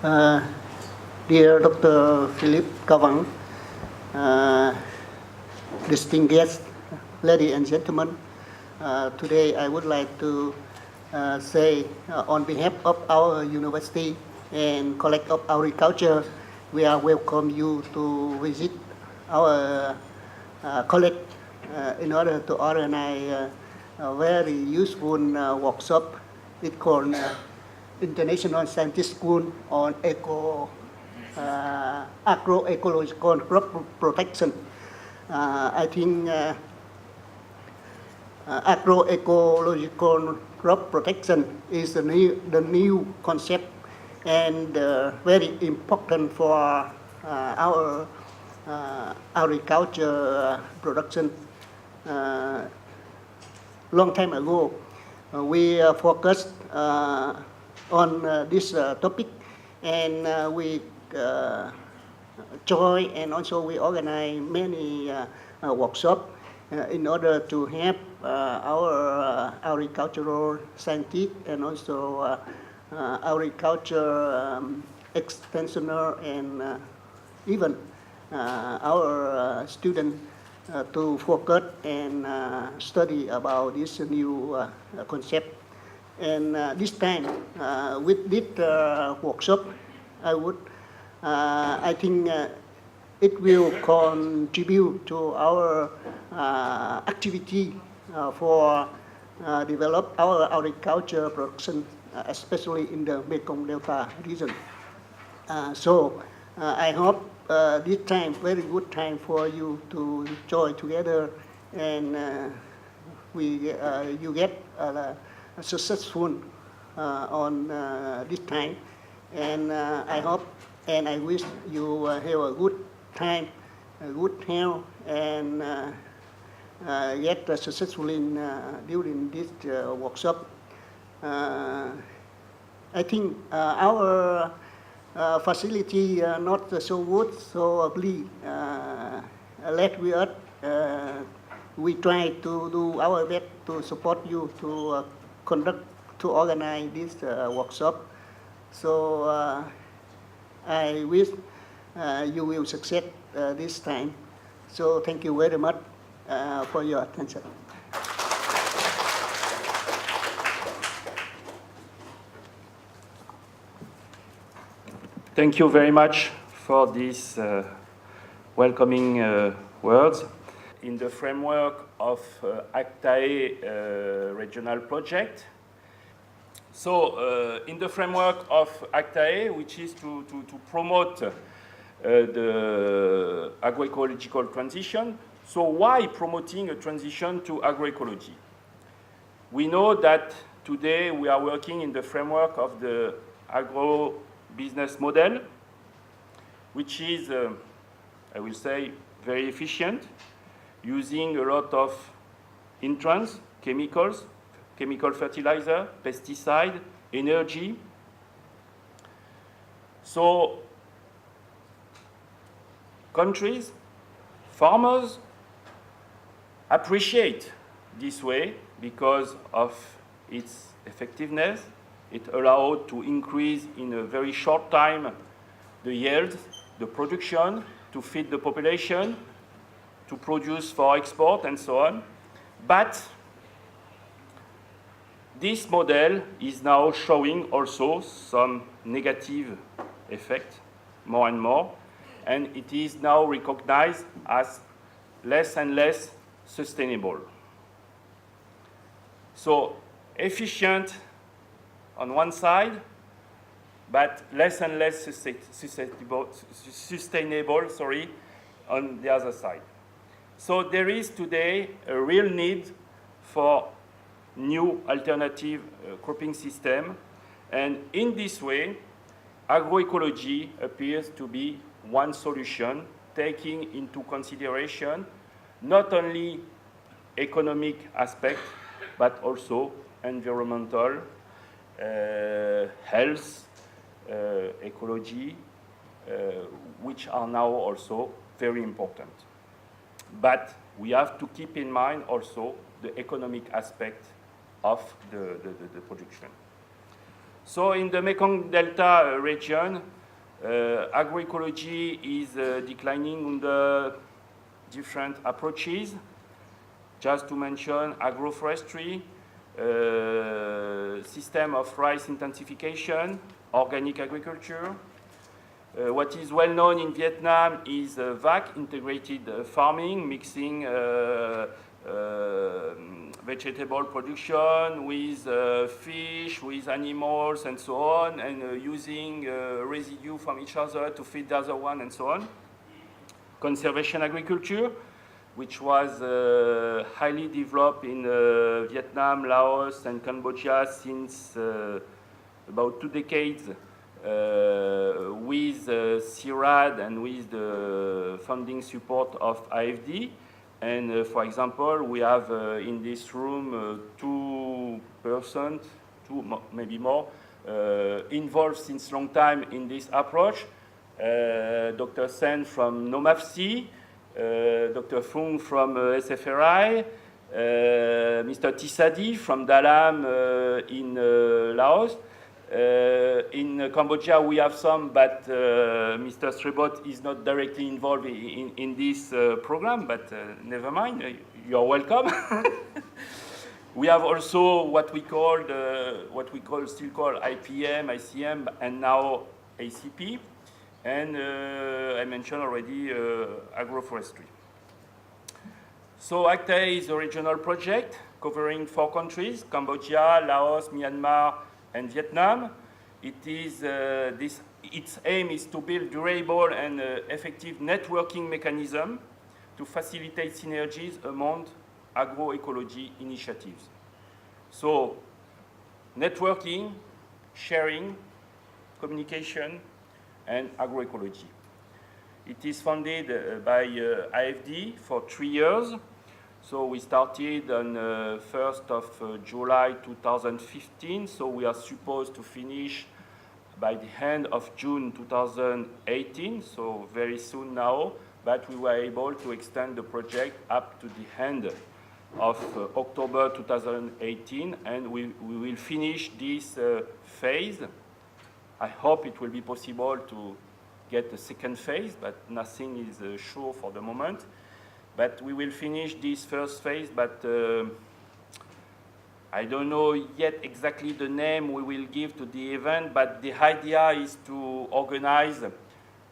Uh, Dear Dr. Philip Cavang, uh, distinguished guests, ladies and gentlemen, today I would like to say on behalf of our university and College of Agriculture, we are welcome you to visit our college in order to organize a very useful workshop. It's called International Scientist School on agroecological crop protection. I think agroecological crop protection is the new concept and very important for our agriculture production. Long time ago, we focused on this topic, and we join and also we organize many workshops in order to help our agricultural scientists and also agriculture extensioner and even our students to focus and study about this new concept. And this time, with this workshop, I think it will contribute to our activity for develop our agriculture production, especially in the Mekong Delta region. So I hope this time, very good time for you to join together, and you get successful on this time. And I hope and I wish you have a good time, a good health, and get successful in during this workshop. I think our facility not so good, so please let we us. We try to do our best to support you to to organize this workshop. So I wish you will succeed this time. So thank you very much for your attention. Thank you very much for these welcoming words. In the framework of ACTAE regional project. So in the framework of ACTAE, which is to promote the agroecological transition, so why promoting a transition to agroecology? We know that today we are working in the framework of the agro-business model, which is, I will say, very efficient, using a lot of intrants, chemicals, chemical fertilizer, pesticide, energy. So countries, farmers appreciate this way because of its effectiveness. It allowed to increase in a very short time the yield, the production, to feed the population, to produce for export and so on. But this model is now showing also some negative effect, more and more, and it is now recognized as less and less sustainable. So efficient on one side, but less and less sustainable, on the other side. So there is today a real need for new alternative cropping system, and in this way, agroecology appears to be one solution, taking into consideration not only economic aspect, but also environmental, health, ecology, which are now also very important. But we have to keep in mind also the economic aspect of the production. So in the Mekong Delta region, agroecology is declining under different approaches. Just to mention agroforestry, system of rice intensification, organic agriculture. What is well known in Vietnam is VAC, integrated farming, mixing vegetable production with fish, with animals, and so on, and using residue from each other to feed the other one, and so on. Conservation agriculture, which was highly developed in Vietnam, Laos, and Cambodia since about 2 decades with CIRAD and with the funding support of AFD. And for example, we have in this room 2 persons, maybe more, involved since long time in this approach. Dr. Sen from NOMAFC, Dr. Fung from SFRI, Mr. Tisadi from Dalam in Laos. In Cambodia, we have some, but Mr. Strebot is not directly involved in this program, but never mind, you're welcome. We have also what we still call IPM, ICM, and now ACP. And I mentioned already agroforestry. So ACTA is a regional project covering 4 countries, Cambodia, Laos, Myanmar, and Vietnam. Its aim is to build durable and effective networking mechanism to facilitate synergies among agroecology initiatives. So networking, sharing, communication, and agroecology. It is funded by AFD for 3 years. So we started on 1st of July 2015. So we are supposed to finish by the end of June 2018. So very soon now, but we were able to extend the project up to the end of October 2018. And we will finish this phase. I hope it will be possible to get a second phase, but nothing is sure for the moment. But we will finish this first phase, but I don't know yet exactly the name we will give to the event, but the idea is to organize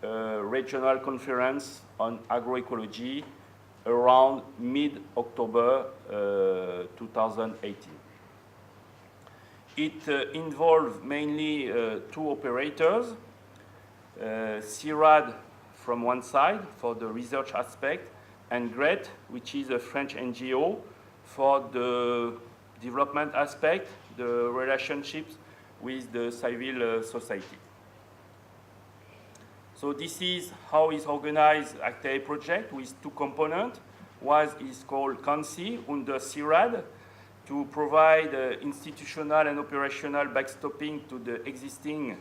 a regional conference on agroecology around mid-October 2018. It involves mainly 2 operators, CIRAD from one side for the research aspect, and GRET, which is a French NGO, for the development aspect, the relationships with the civil society. So this is how is organized ACTA project with 2 components. One is called CONSI under CIRAD, to provide institutional and operational backstopping to the existing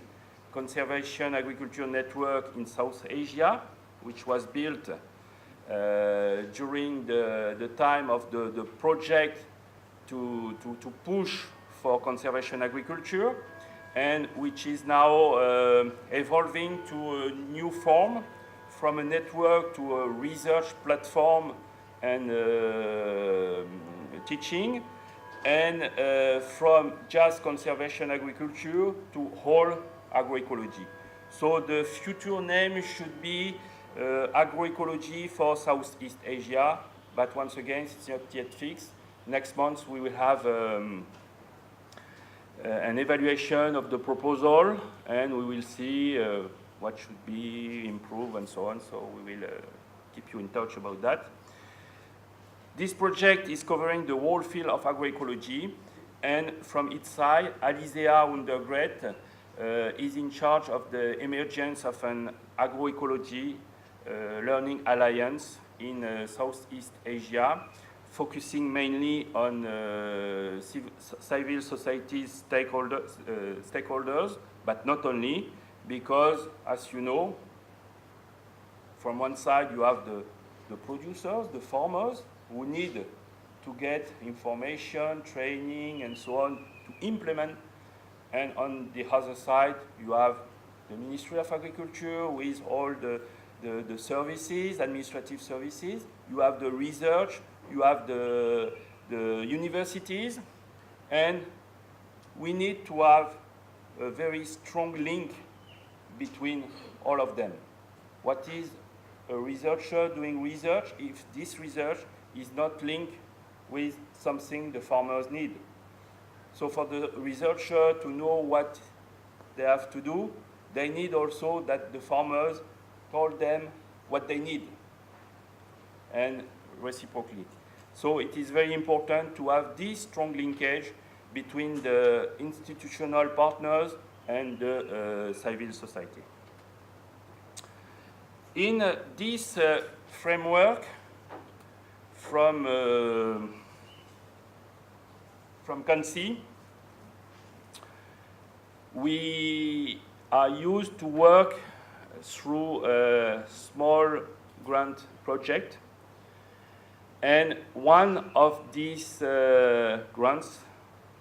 conservation agriculture network in South Asia, which was built during the time of the project to push for conservation agriculture, and which is now evolving to a new form, from a network to a research platform and teaching, and from just conservation agriculture to whole agroecology. So the future name should be agroecology for Southeast Asia, but once again, it's not yet fixed. Next month, we will have an evaluation of the proposal, and we will see what should be improved and so on. So we will keep you in touch about that. This project is covering the whole field of agroecology, and from its side, Alizea under GRET is in charge of the emergence of an agroecology learning alliance in Southeast Asia, focusing mainly on civil society stakeholders, but not only, because, as you know, from one side you have the producers, the farmers, who need to get information, training, and so on to implement and on the other side, you have the Ministry of Agriculture with all the services, administrative services. You have the research, you have the universities, and we need to have a very strong link between all of them. What is a researcher doing research if this research is not linked with something the farmers need? So for the researcher to know what they have to do, they need also that the farmers told them what they need, and reciprocally. So it is very important to have this strong linkage between the institutional partners and the civil society. In this framework, from CANSI, we are used to work through a small grant project, and one of these grants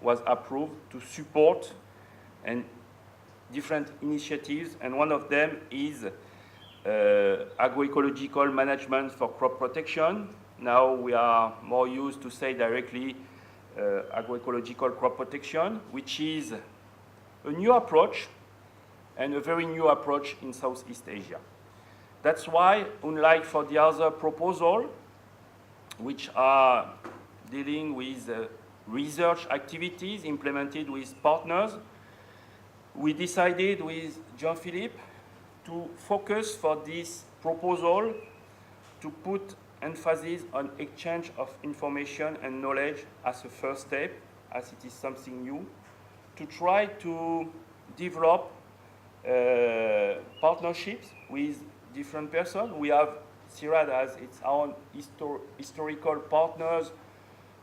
was approved to support and different initiatives, and one of them is agroecological management for crop protection. Now we are more used to say directly agroecological crop protection, which is a new approach, and a very new approach in Southeast Asia. That's why, unlike for the other proposal, which are dealing with research activities implemented with partners, we decided with Jean-Philippe to focus for this proposal to put emphasis on exchange of information and knowledge as a first step, as it is something new, to try to develop partnerships with different persons. We have CIRAD as its own historical partners,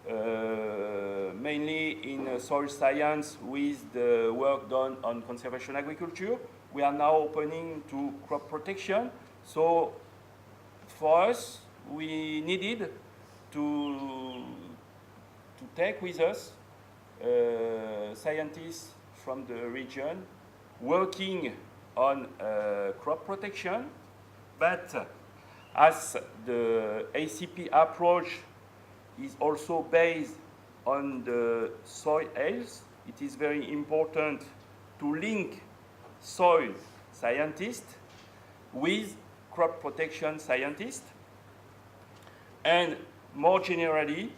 mainly in soil science with the work done on conservation agriculture. We are now opening to crop protection. So for us, we needed to take with us scientists from the region working on crop protection, but as the ACP approach is also based on the soil health, it is very important to link soil scientists with crop protection scientists. And more generally,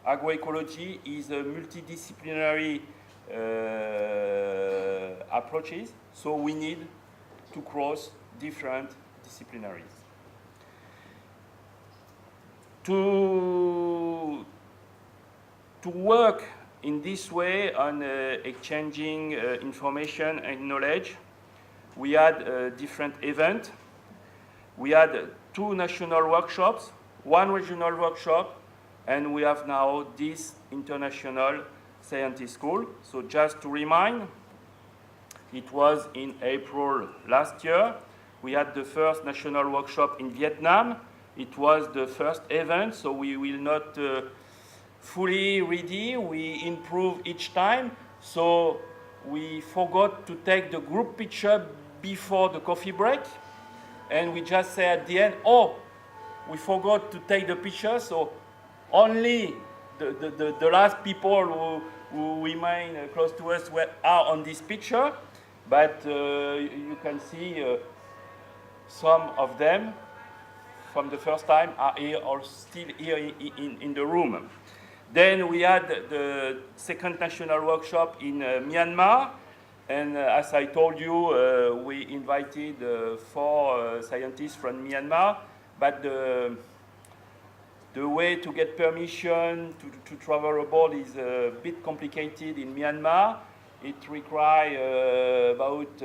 agroecology is a multidisciplinary approaches, so we need to cross different disciplinaries. To work in this way on exchanging information and knowledge, we had different events. We had 2 national workshops, 1 regional workshop, and we have now this international scientist school. So just to remind, it was in April last year. We had the first national workshop in Vietnam. It was the first event, so we will not fully ready. We improve each time. So we forgot to take the group picture before the coffee break. And we just say at the end, oh, we forgot to take the picture. So only the last people who remain close to us are on this picture. But you can see some of them from the first time are here or still here in the room. Then we had the second national workshop in Myanmar, and as I told you, we invited 4 scientists from Myanmar, but the way to get permission to travel abroad is a bit complicated in Myanmar. It requires about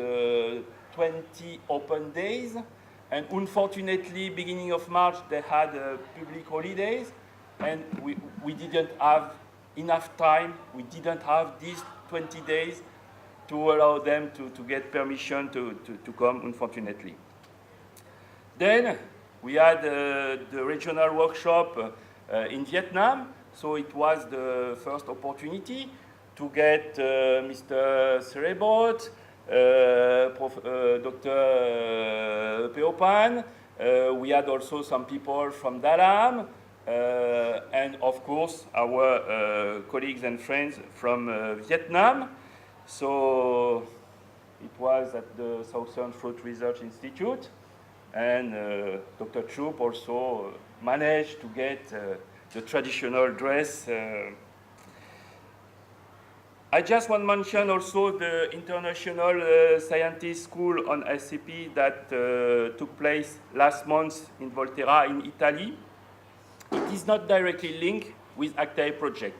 20 open days. And unfortunately, beginning of March, they had public holidays, and we didn't have enough time. We didn't have these 20 days to allow them to get permission to come, unfortunately. Then we had the regional workshop in Vietnam, so it was the first opportunity to get Mr. Cerebot, Dr. Peopan. We had also some people from Dalam, and of course our colleagues and friends from Vietnam. So it was at the Southern Fruit Research Institute, and Dr. Troop also managed to get the traditional dress. I just want to mention also the International Scientist School on SCP that took place last month in Volterra in Italy. It is not directly linked with ACTAE project,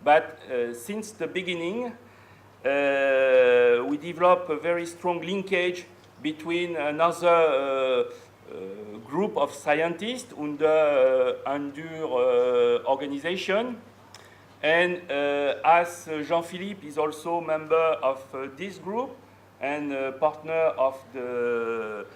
but since the beginning, we developed a very strong linkage between another group of scientists under Andur organization. And as Jean-Philippe is also a member of this group and partner of the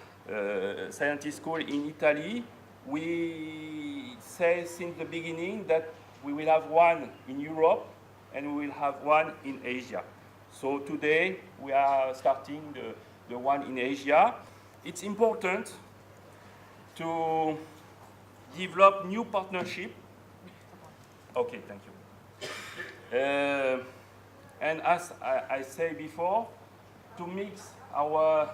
scientist school in Italy, we say since the beginning that we will have one in Europe and we will have one in Asia. So today we are starting the one in Asia. It's important to develop new partnership. Okay, thank you. And as I said before, to mix our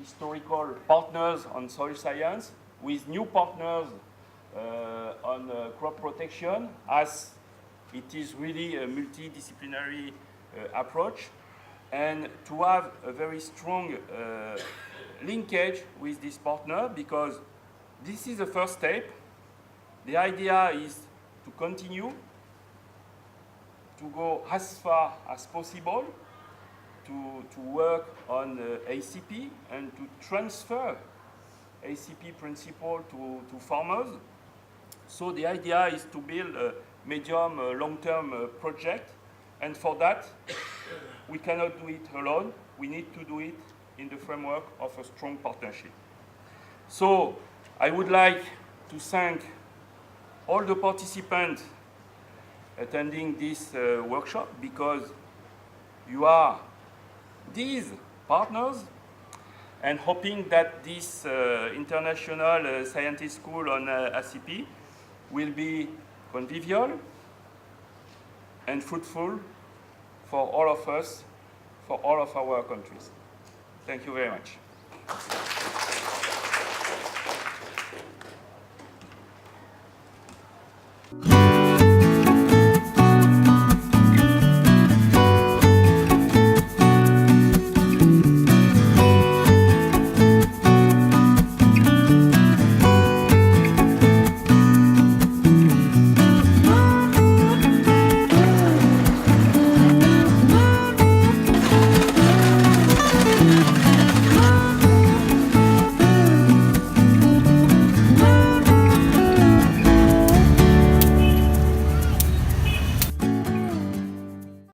historical partners on soil science with new partners on crop protection, as it is really a multidisciplinary approach, and to have a very strong linkage with this partner, because this is the first step. The idea is to continue to go as far as possible, to work on ACP and to transfer ACP principle to farmers. So the idea is to build a medium, long-term project, and for that, we cannot do it alone. We need to do it in the framework of a strong partnership. So I would like to thank all the participants attending this workshop, because you are these partners, and hoping that this International Scientist School on ACP will be convivial and fruitful for all of us, for all of our countries. Thank you very much.